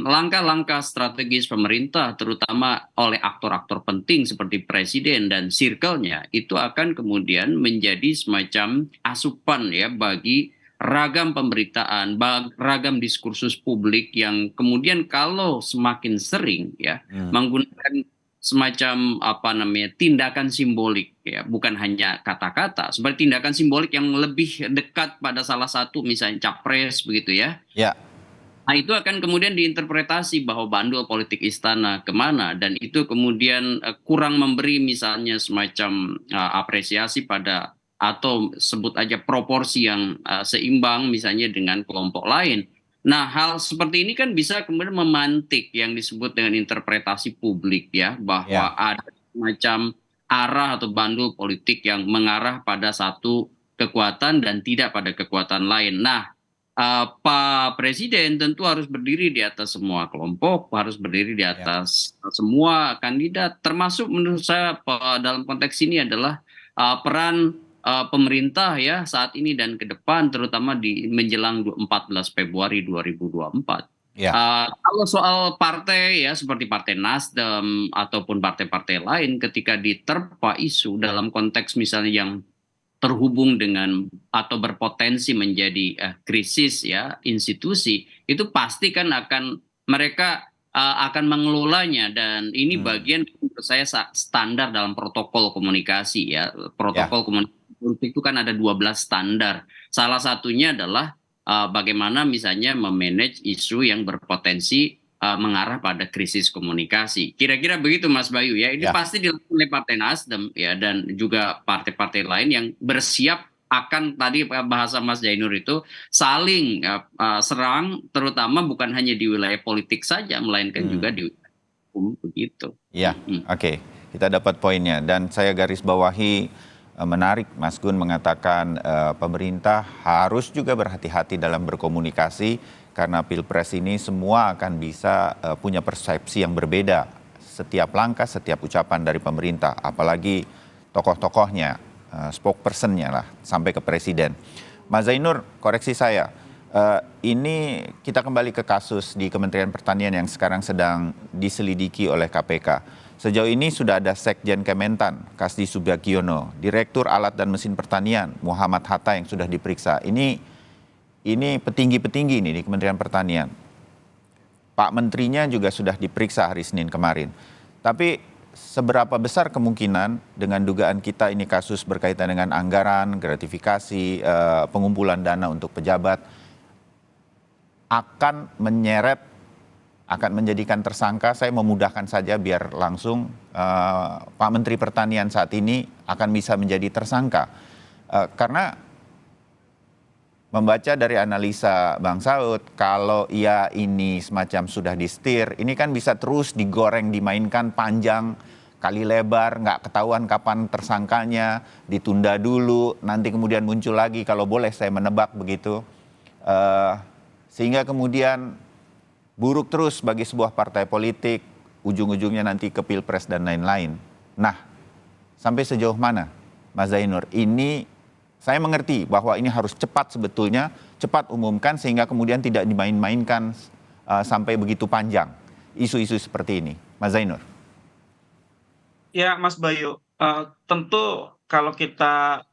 Speaker 2: langkah-langkah strategis pemerintah terutama oleh aktor-aktor penting seperti presiden dan circle-nya itu akan kemudian menjadi semacam asupan ya bagi ragam pemberitaan, ragam diskursus publik yang kemudian kalau semakin sering ya menggunakan semacam tindakan simbolik ya, bukan hanya kata-kata, seperti tindakan simbolik yang lebih dekat pada salah satu misalnya capres begitu ya. Nah, itu akan kemudian diinterpretasi bahwa bandul politik istana kemana, dan itu kemudian kurang memberi misalnya semacam apresiasi pada atau sebut aja proporsi yang seimbang misalnya dengan kelompok lain. Nah, hal seperti ini kan bisa kemudian memantik yang disebut dengan interpretasi publik ya, bahwa ada semacam arah atau bandul politik yang mengarah pada satu kekuatan dan tidak pada kekuatan lain. Nah, Pak Presiden tentu harus berdiri di atas semua kelompok, harus berdiri di atas semua kandidat, termasuk menurut saya dalam konteks ini adalah peran pemerintah ya saat ini dan ke depan, terutama di menjelang 14 Februari 2024. Kalau soal partai ya seperti Partai Nasdem ataupun partai-partai lain ketika diterpa isu dalam konteks misalnya yang terhubung dengan atau berpotensi menjadi krisis ya institusi, itu pasti kan mereka akan mengelolanya, dan ini bagian menurut saya standar dalam protokol komunikasi ya. Protokol komunikasi politik itu kan ada 12 standar. Salah satunya adalah bagaimana misalnya memanage isu yang berpotensi mengarah pada krisis komunikasi. Kira-kira begitu Mas Bayu ya. Ini pasti dilakukan oleh Partai Nasdem ya, dan juga partai-partai lain yang bersiap akan tadi bahasa Mas Jainur itu saling serang, terutama bukan hanya di wilayah politik saja, melainkan juga di wilayah hukum begitu.
Speaker 1: Oke. Kita dapat poinnya, dan saya garis bawahi menarik Mas Gun mengatakan pemerintah harus juga berhati-hati dalam berkomunikasi. Karena Pilpres ini semua akan bisa punya persepsi yang berbeda. Setiap langkah, setiap ucapan dari pemerintah. Apalagi tokoh-tokohnya, spokesperson-nya lah, sampai ke presiden. Mas Zainur, koreksi saya. Ini kita kembali ke kasus di Kementerian Pertanian yang sekarang sedang diselidiki oleh KPK. Sejauh ini sudah ada Sekjen Kementan, Kasdi Subagiono, Direktur Alat dan Mesin Pertanian, Muhammad Hatta yang sudah diperiksa. Ini petinggi-petinggi ini di Kementerian Pertanian. Pak Menterinya juga sudah diperiksa hari Senin kemarin. Tapi seberapa besar kemungkinan dengan dugaan kita ini kasus berkaitan dengan anggaran, gratifikasi, pengumpulan dana untuk pejabat, akan menjadikan tersangka? Saya memudahkan saja biar langsung Pak Menteri Pertanian saat ini akan bisa menjadi tersangka. Karena membaca dari analisa Bang Saud, kalau ia ini semacam sudah disetir, ini kan bisa terus digoreng, dimainkan panjang, kali lebar, nggak ketahuan kapan tersangkanya, ditunda dulu, nanti kemudian muncul lagi, kalau boleh saya menebak begitu. Sehingga kemudian buruk terus bagi sebuah partai politik, ujung-ujungnya nanti ke Pilpres dan lain-lain. Nah, sampai sejauh mana, Mas Zainur? Ini saya mengerti bahwa ini harus cepat sebetulnya, cepat umumkan sehingga kemudian tidak dimain-mainkan sampai begitu panjang isu-isu seperti ini. Mas Zainur.
Speaker 3: Ya, Mas Bayu, tentu kalau kita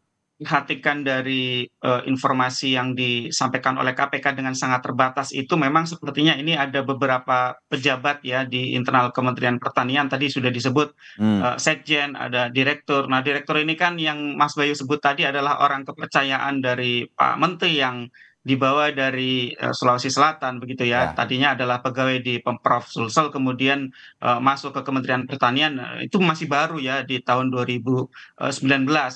Speaker 3: perhatikan dari informasi yang disampaikan oleh KPK dengan sangat terbatas itu memang sepertinya ini ada beberapa pejabat ya di internal Kementerian Pertanian tadi sudah disebut Sekjen, ada direktur. Nah, direktur ini kan yang Mas Bayu sebut tadi adalah orang kepercayaan dari Pak Menteri yang dibawa dari Sulawesi Selatan begitu ya. Tadinya adalah pegawai di Pemprov Sulsel kemudian masuk ke Kementerian Pertanian itu masih baru ya di tahun 2019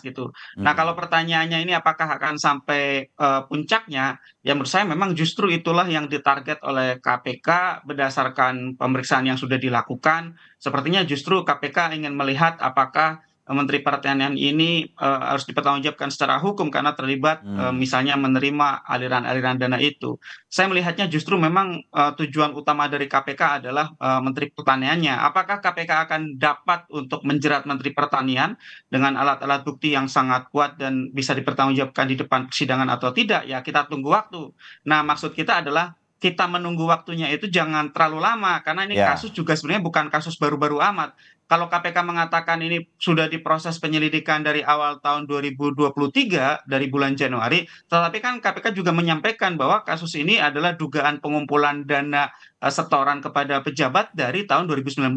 Speaker 3: gitu. Nah, kalau pertanyaannya ini apakah akan sampai puncaknya, ya menurut saya memang justru itulah yang ditarget oleh KPK berdasarkan pemeriksaan yang sudah dilakukan. Sepertinya justru KPK ingin melihat apakah Menteri Pertanian ini harus dipertanggungjawabkan secara hukum karena terlibat misalnya menerima aliran-aliran dana itu. Saya melihatnya justru memang tujuan utama dari KPK adalah Menteri Pertaniannya. Apakah KPK akan dapat untuk menjerat Menteri Pertanian dengan alat-alat bukti yang sangat kuat dan bisa dipertanggungjawabkan di depan persidangan atau tidak? Ya, kita tunggu waktu. Nah, maksud kita adalah kita menunggu waktunya itu jangan terlalu lama karena ini kasus juga sebenarnya bukan kasus baru-baru amat. Kalau KPK mengatakan ini sudah diproses penyelidikan dari awal tahun 2023 dari bulan Januari, tetapi kan KPK juga menyampaikan bahwa kasus ini adalah dugaan pengumpulan dana setoran kepada pejabat dari tahun 2019.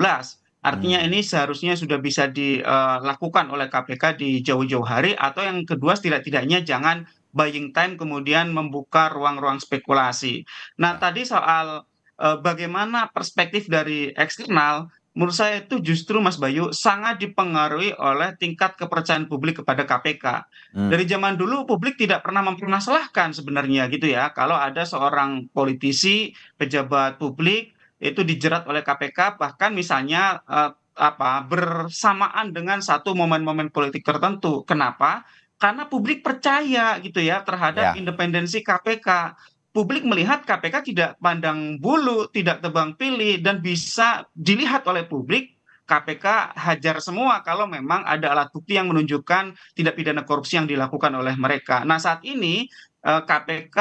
Speaker 3: Artinya ini seharusnya sudah bisa dilakukan oleh KPK di jauh-jauh hari, atau yang kedua setidak-tidaknya jangan buying time kemudian membuka ruang-ruang spekulasi. Nah, tadi soal bagaimana perspektif dari eksternal, menurut saya itu justru Mas Bayu sangat dipengaruhi oleh tingkat kepercayaan publik kepada KPK. Dari zaman dulu publik tidak pernah mempermasalahkan sebenarnya gitu ya, kalau ada seorang politisi, pejabat publik itu dijerat oleh KPK bahkan misalnya bersamaan dengan satu momen-momen politik tertentu. Kenapa? Karena publik percaya gitu ya terhadap independensi KPK. Publik melihat KPK tidak pandang bulu, tidak tebang pilih, dan bisa dilihat oleh publik KPK hajar semua kalau memang ada alat bukti yang menunjukkan tindak pidana korupsi yang dilakukan oleh mereka. Nah, saat ini KPK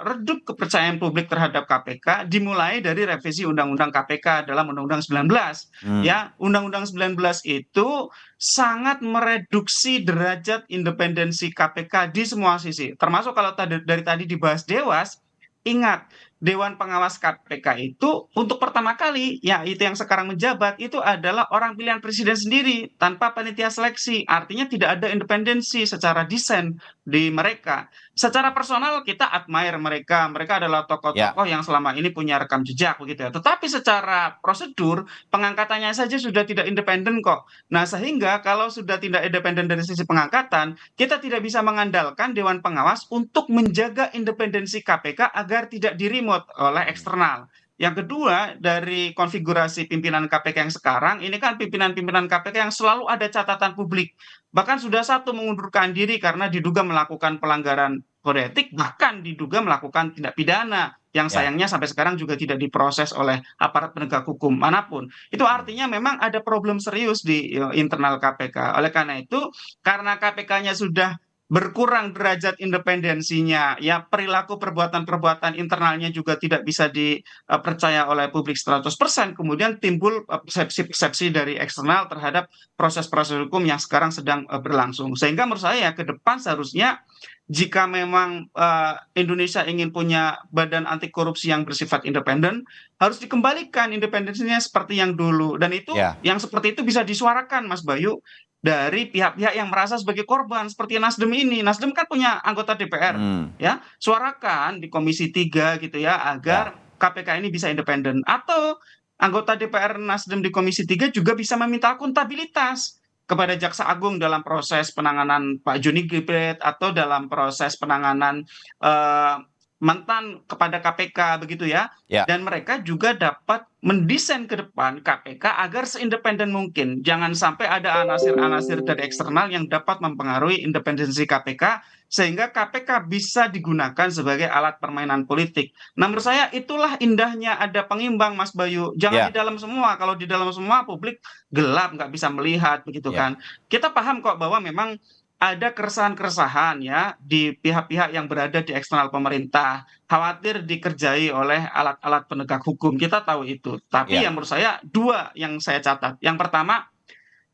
Speaker 3: redup kepercayaan publik terhadap KPK dimulai dari revisi Undang-Undang KPK dalam Undang-Undang 19. Ya, Undang-Undang 19 itu sangat mereduksi derajat independensi KPK di semua sisi. Termasuk kalau dari tadi dibahas Dewas, ingat Dewan Pengawas KPK itu untuk pertama kali, ya itu yang sekarang menjabat, itu adalah orang pilihan presiden sendiri tanpa panitia seleksi. Artinya tidak ada independensi secara desain di mereka. Secara personal kita admire mereka. Mereka adalah tokoh-tokoh yang selama ini punya rekam jejak begitu ya. Tetapi secara prosedur pengangkatannya saja sudah tidak independen kok. Nah, sehingga kalau sudah tidak independen dari sisi pengangkatan, kita tidak bisa mengandalkan Dewan Pengawas untuk menjaga independensi KPK agar tidak di-remote oleh eksternal. Yang kedua, dari konfigurasi pimpinan KPK yang sekarang, ini kan pimpinan-pimpinan KPK yang selalu ada catatan publik. Bahkan sudah satu mengundurkan diri karena diduga melakukan pelanggaran kode etik, bahkan diduga melakukan tindak pidana yang sayangnya sampai sekarang juga tidak diproses oleh aparat penegak hukum manapun. Itu artinya memang ada problem serius di internal KPK. Oleh karena itu, karena KPK-nya sudah berkurang derajat independensinya, ya perilaku perbuatan-perbuatan internalnya juga tidak bisa dipercaya oleh publik 100%, kemudian timbul persepsi-persepsi dari eksternal terhadap proses-proses hukum yang sekarang sedang berlangsung. Sehingga menurut saya ke depan seharusnya jika memang Indonesia ingin punya badan anti korupsi yang bersifat independen, harus dikembalikan independensinya seperti yang dulu. Dan itu yang seperti itu bisa disuarakan, Mas Bayu, dari pihak-pihak yang merasa sebagai korban seperti Nasdem ini. Nasdem kan punya anggota DPR, ya suarakan di Komisi 3 gitu ya agar KPK ini bisa independen. Atau anggota DPR Nasdem di Komisi 3 juga bisa meminta akuntabilitas kepada Jaksa Agung dalam proses penanganan Pak Joni G Plate atau dalam proses penanganan mantan kepada KPK begitu ya. Dan mereka juga dapat mendesain ke depan KPK agar seindependen mungkin. Jangan sampai ada anasir-anasir dari eksternal yang dapat mempengaruhi independensi KPK sehingga KPK bisa digunakan sebagai alat permainan politik. Nah, menurut saya itulah indahnya ada pengimbang, Mas Bayu. Jangan di dalam semua. Kalau di dalam semua publik gelap, nggak bisa melihat begitu kan. Kita paham kok bahwa memang ada keresahan-keresahan ya di pihak-pihak yang berada di eksternal pemerintah, khawatir dikerjai oleh alat-alat penegak hukum. Kita tahu itu. Tapi yang menurut saya dua yang saya catat. Yang pertama,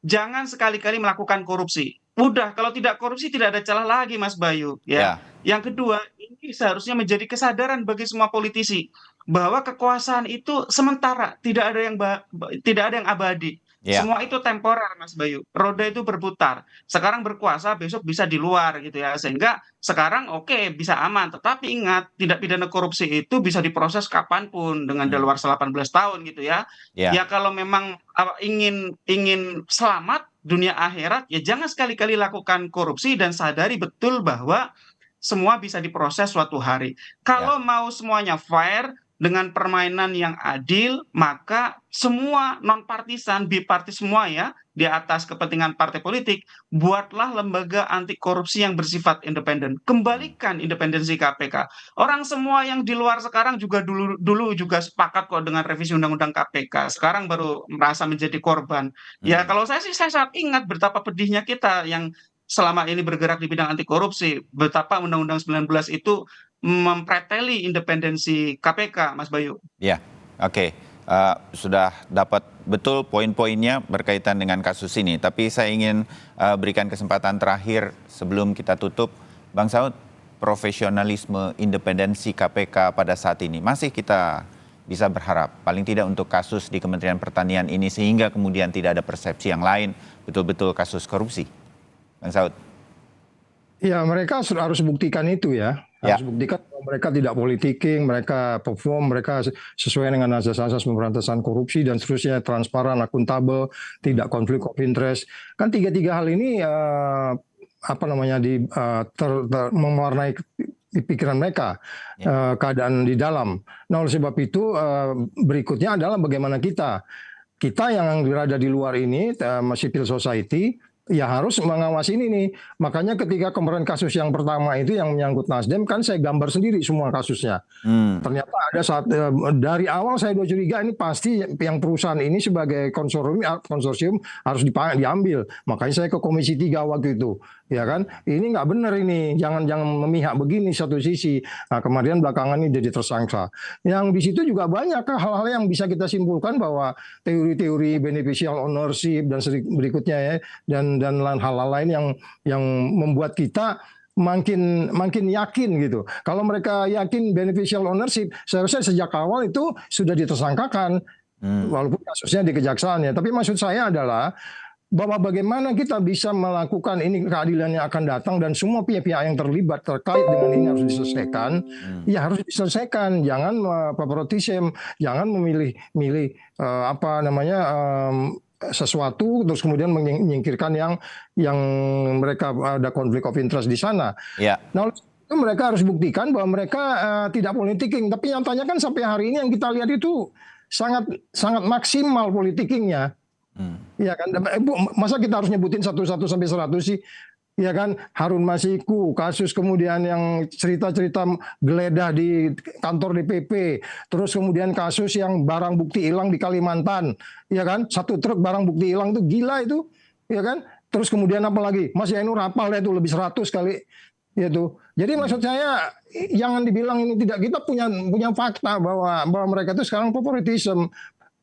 Speaker 3: jangan sekali-kali melakukan korupsi. Udah, kalau tidak korupsi tidak ada celah lagi, Mas Bayu. Ya. Yang kedua, ini seharusnya menjadi kesadaran bagi semua politisi bahwa kekuasaan itu sementara, tidak ada yang abadi. Semua itu temporer, Mas Bayu. Roda itu berputar. Sekarang berkuasa, besok bisa di luar gitu ya. Sehingga sekarang oke, bisa aman. Tetapi ingat, tindak pidana korupsi itu bisa diproses kapanpun dengan daluarsa 18 tahun gitu ya. Ya kalau memang ingin selamat dunia akhirat, ya jangan sekali-kali lakukan korupsi dan sadari betul bahwa semua bisa diproses suatu hari. Kalau mau semuanya fair, dengan permainan yang adil, maka semua non-partisan, bipartis semua ya, di atas kepentingan partai politik, buatlah lembaga anti korupsi yang bersifat independen. Kembalikan independensi KPK. Orang semua yang di luar sekarang juga dulu juga sepakat kok dengan revisi Undang-Undang KPK. Sekarang baru merasa menjadi korban. Ya kalau saya sih, saya sangat ingat betapa pedihnya kita yang selama ini bergerak di bidang anti korupsi, betapa Undang-Undang 19 itu mempreteli independensi KPK, Mas Bayu.
Speaker 1: Ya, oke. Sudah dapat betul poin-poinnya berkaitan dengan kasus ini. Tapi saya ingin berikan kesempatan terakhir sebelum kita tutup. Bang Saud, profesionalisme independensi KPK pada saat ini masih kita bisa berharap. Paling tidak untuk kasus di Kementerian Pertanian ini sehingga kemudian tidak ada persepsi yang lain betul-betul kasus korupsi. Bang Saud.
Speaker 4: Ya, mereka harus buktikan itu ya. Harus buktikan bahwa mereka tidak politiking, mereka perform, mereka sesuai dengan asas-asas pemberantasan korupsi dan seterusnya, transparan, akuntabel, tidak konflik of interest. Kan tiga-tiga hal ini mewarnai pikiran mereka, keadaan di dalam. Nah, oleh sebab itu berikutnya adalah bagaimana kita yang berada di luar ini, civil society, ya harus mengawasi ini nih. Makanya ketika kemarin kasus yang pertama itu yang menyangkut Nasdem, kan saya gambar sendiri semua kasusnya. Ternyata ada dari awal saya udah curiga ini pasti yang perusahaan ini sebagai konsorsium harus diambil. Makanya saya ke Komisi 3 waktu itu. Ya kan, ini nggak benar ini, jangan memihak begini satu sisi. Nah, kemudian belakangan ini jadi tersangka. Yang di situ juga banyak hal-hal yang bisa kita simpulkan bahwa teori-teori beneficial ownership dan berikutnya ya, dan hal-hal lain yang membuat kita makin yakin gitu. Kalau mereka yakin beneficial ownership, seharusnya sejak awal itu sudah ditersangkakan, walaupun kasusnya di kejaksaan ya. Tapi maksud saya adalah bahwa bagaimana kita bisa melakukan ini, keadilannya akan datang dan semua pihak-pihak yang terlibat terkait dengan ini harus diselesaikan. Ya harus diselesaikan, jangan favoritism, jangan memilih sesuatu terus kemudian menyingkirkan yang mereka ada konflik of interest di sana. Nah, itu mereka harus buktikan bahwa mereka tidak politiking, tapi nyatanya kan sampai hari ini yang kita lihat itu sangat maksimal politikingnya. Ya kan, masa kita harus nyebutin 1 sampai 100 sih? Ya kan, Harun Masiku, kasus kemudian yang cerita-cerita geledah di kantor DPP, terus kemudian kasus yang barang bukti hilang di Kalimantan, ya kan, 1 truk barang bukti hilang itu gila itu, ya kan, terus kemudian apa lagi, Mas Yainur hafal itu lebih 100 kali, ya tuh. Jadi maksud saya jangan dibilang ini tidak, kita punya fakta bahwa mereka itu sekarang favoritism.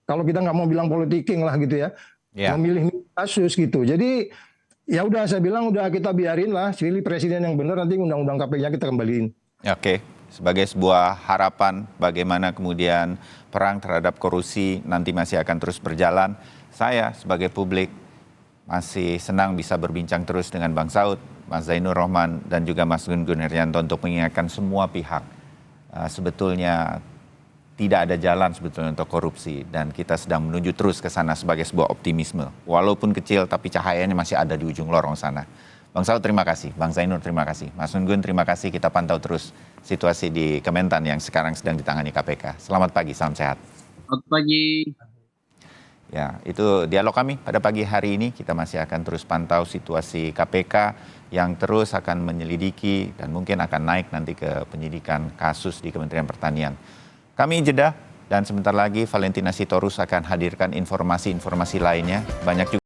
Speaker 4: Kalau kita nggak mau bilang politiking lah gitu ya, memilih kasus gitu. Jadi ya udah, saya bilang udah kita biarin lah, pilih presiden yang benar, nanti undang-undang KPK kita kembaliin.
Speaker 1: Oke, sebagai sebuah harapan bagaimana kemudian perang terhadap korupsi nanti masih akan terus berjalan. Saya sebagai publik masih senang bisa berbincang terus dengan Bang Saud, Mas Zainur Rohman, dan juga Mas Gun-Gun Herianto untuk mengingatkan semua pihak. Sebetulnya tidak ada jalan sebetulnya untuk korupsi dan kita sedang menuju terus ke sana sebagai sebuah optimisme. Walaupun kecil tapi cahayanya masih ada di ujung lorong sana. Bang Saud terima kasih, Bang Zainur terima kasih, Mas Gun-Gun terima kasih, kita pantau terus situasi di Kementan yang sekarang sedang ditangani KPK. Selamat pagi, salam sehat.
Speaker 2: Selamat pagi.
Speaker 1: Ya, itu dialog kami pada pagi hari ini. Kita masih akan terus pantau situasi KPK yang terus akan menyelidiki dan mungkin akan naik nanti ke penyidikan kasus di Kementerian Pertanian. Kami jeda dan sebentar lagi Valentina Sitorus akan hadirkan informasi-informasi lainnya. Banyak juga